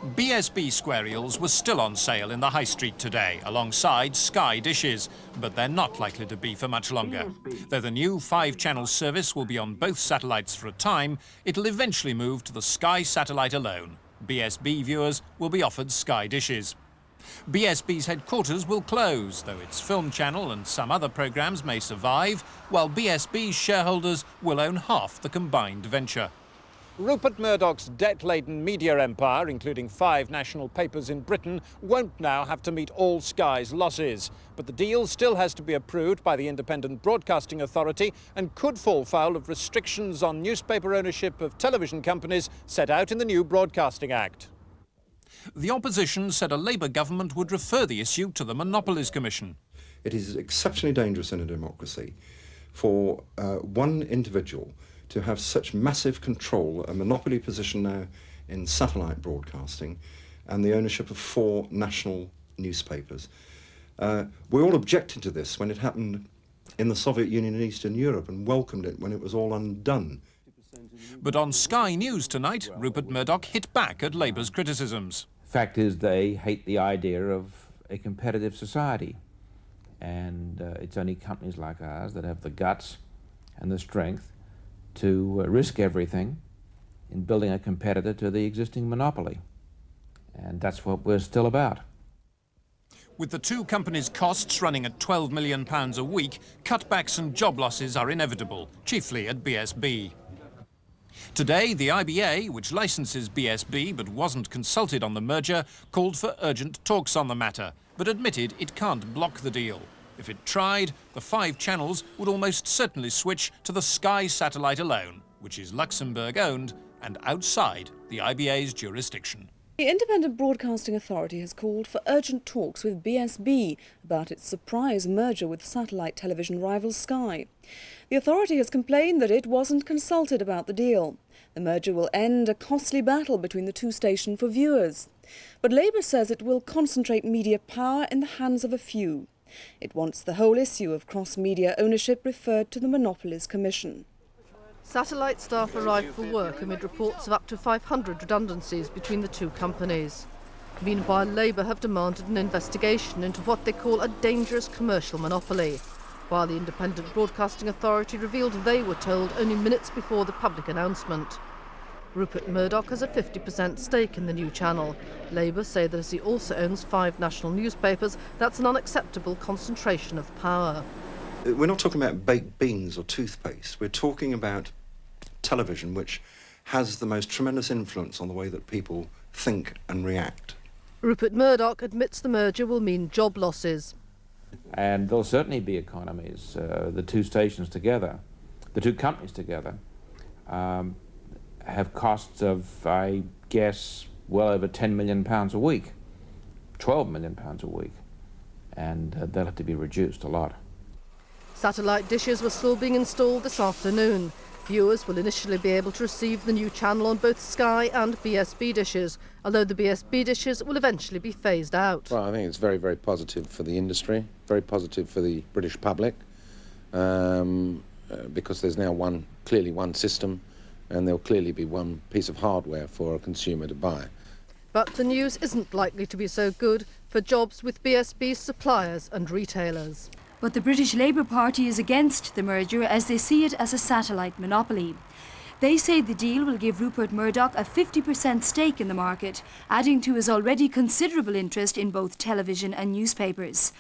BSB square reels were still on sale in the high street today, alongside Sky dishes, but they're not likely to be for much longer. Though the new 5-channel service will be on both satellites for a time, it'll eventually move to the Sky satellite alone. BSB viewers will be offered Sky dishes. BSB's headquarters will close, though its film channel and some other programmes may survive, while BSB's shareholders will own half the combined venture. Rupert Murdoch's debt-laden media empire, including 5 national papers in Britain, won't now have to meet all Sky's losses. But the deal still has to be approved by the Independent Broadcasting Authority and could fall foul of restrictions on newspaper ownership of television companies set out in the new Broadcasting Act. The opposition said a Labour government would refer the issue to the Monopolies Commission. It is exceptionally dangerous in a democracy for one individual to have such massive control, a monopoly position now in satellite broadcasting, and the ownership of 4 national newspapers. We all objected to this when it happened in the Soviet Union and Eastern Europe and welcomed it when it was all undone. But on Sky News tonight, Rupert Murdoch hit back at Labour's criticisms. Fact is, they hate the idea of a competitive society, and it's only companies like ours that have the guts and the strength to risk everything in building a competitor to the existing monopoly. And that's what we're still about. With the 2 companies' costs running at £12 million a week, cutbacks and job losses are inevitable, chiefly at BSB. Today, the IBA, which licenses BSB but wasn't consulted on the merger, called for urgent talks on the matter, but admitted it can't block the deal. If it tried, the 5 channels would almost certainly switch to the Sky satellite alone, which is Luxembourg-owned and outside the IBA's jurisdiction. The Independent Broadcasting Authority has called for urgent talks with BSB about its surprise merger with satellite television rival Sky. The authority has complained that it wasn't consulted about the deal. The merger will end a costly battle between the 2 stations for viewers. But Labour says it will concentrate media power in the hands of a few. It wants the whole issue of cross-media ownership referred to the Monopolies Commission. Satellite staff arrived for work amid reports of up to 500 redundancies between the 2 companies. Meanwhile, Labour have demanded an investigation into what they call a dangerous commercial monopoly, while the Independent Broadcasting Authority revealed they were told only minutes before the public announcement. Rupert Murdoch has a 50% stake in the new channel. Labour say that as he also owns 5 national newspapers, that's an unacceptable concentration of power. We're not talking about baked beans or toothpaste. We're talking about television, which has the most tremendous influence on the way that people think and react. Rupert Murdoch admits the merger will mean job losses. And there'll certainly be economies. The 2 stations together, the 2 companies together, have costs of, I guess, well over £10 million a week, £12 million a week, and they'll have to be reduced a lot. Satellite dishes were still being installed this afternoon. Viewers will initially be able to receive the new channel on both Sky and BSB dishes, although the BSB dishes will eventually be phased out. Well, I think it's very, very positive for the industry, very positive for the British public, because there's now clearly one system, and there'll clearly be one piece of hardware for a consumer to buy. But the news isn't likely to be so good for jobs with BSB's suppliers and retailers. But the British Labour Party is against the merger as they see it as a satellite monopoly. They say the deal will give Rupert Murdoch a 50% stake in the market, adding to his already considerable interest in both television and newspapers.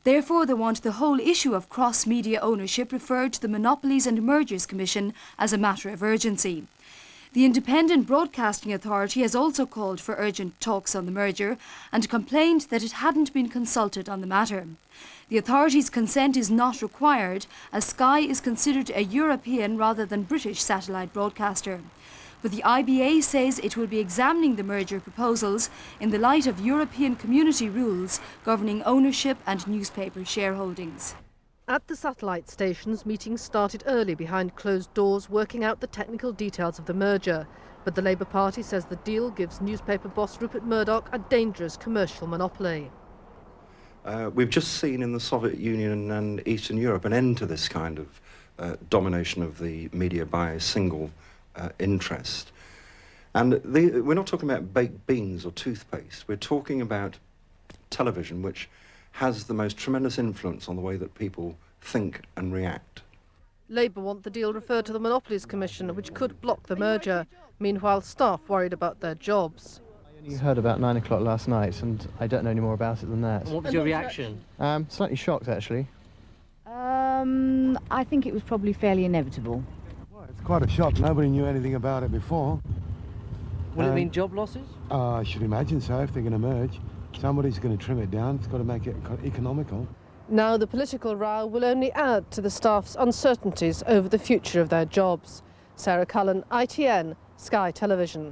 Therefore, they want the whole issue of cross-media ownership referred to the Monopolies and Mergers Commission as a matter of urgency. The Independent Broadcasting Authority has also called for urgent talks on the merger and complained that it hadn't been consulted on the matter. The authority's consent is not required, as Sky is considered a European rather than British satellite broadcaster. But the IBA says it will be examining the merger proposals in the light of European community rules governing ownership and newspaper shareholdings. At the satellite stations, meetings started early behind closed doors, working out the technical details of the merger. But the Labour Party says the deal gives newspaper boss Rupert Murdoch a dangerous commercial monopoly. We've just seen in the Soviet Union and Eastern Europe an end to this kind of domination of the media by a single interest. And we're not talking about baked beans or toothpaste. We're talking about television, which has the most tremendous influence on the way that people think and react. Labour want the deal referred to the Monopolies Commission, which could block the merger. Meanwhile, staff worried about their jobs. I only heard about 9 o'clock last night, and I don't know any more about it than that. And what was your reaction? Slightly shocked, actually. I think it was probably fairly inevitable. Well, it's quite a shock. Nobody knew anything about it before. Will it mean job losses? I should imagine so, if they're going to merge. Somebody's going to trim it down. It's got to make it economical. Now the political row will only add to the staff's uncertainties over the future of their jobs. Sarah Cullen, ITN, Sky Television.